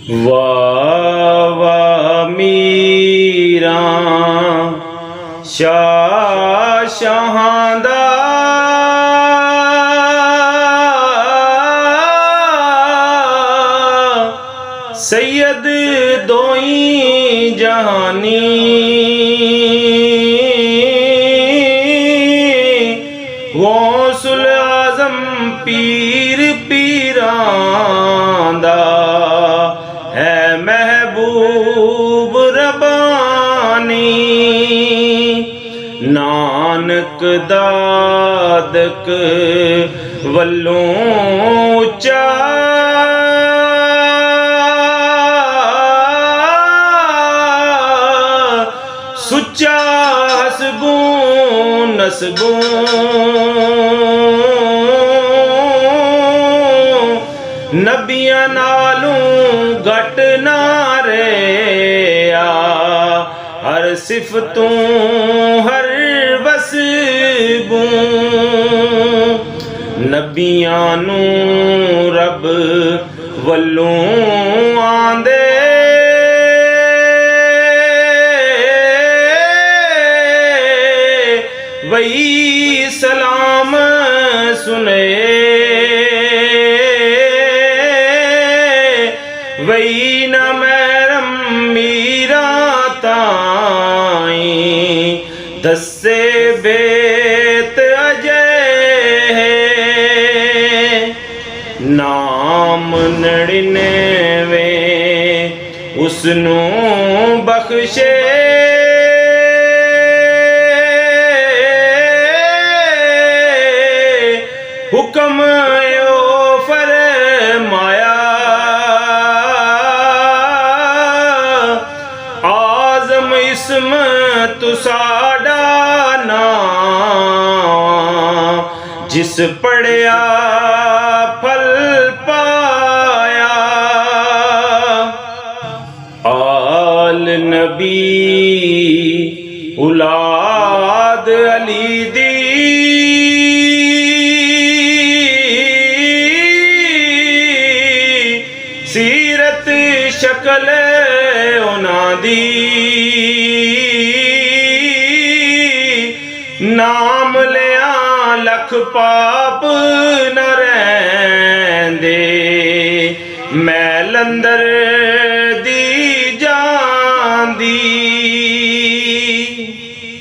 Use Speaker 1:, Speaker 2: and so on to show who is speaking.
Speaker 1: ਵਾਹ ਵਾਹ ਮੀਰਾਂ ਸ਼ਾਹ ਸ਼ਾਹਾਂ ਦਾ सैयद दोई जहानी गौसुल आजम पीर पीरां दा है महबूब रबानी नानक दादक वल्लों चा सुच्चा हसबूं नसबूं नबियां नालों घट ना रहा हर सिफतों हर वसबूं नबियां नूं रब वल्लों आंदे वही सलाम सुने वही न मैरम मीरा ताई दस्से बेत अजय नाम 99 उसनू बख्शे हुक्म यो फरमाया आज़म इस्म तु साडा नाम जिस पढ़िया फल पाया आल नबी औलाद अली दी सीरत शक्ल उन्हां दी नाम लिया लख पाप न रहिंदे मैल अंदर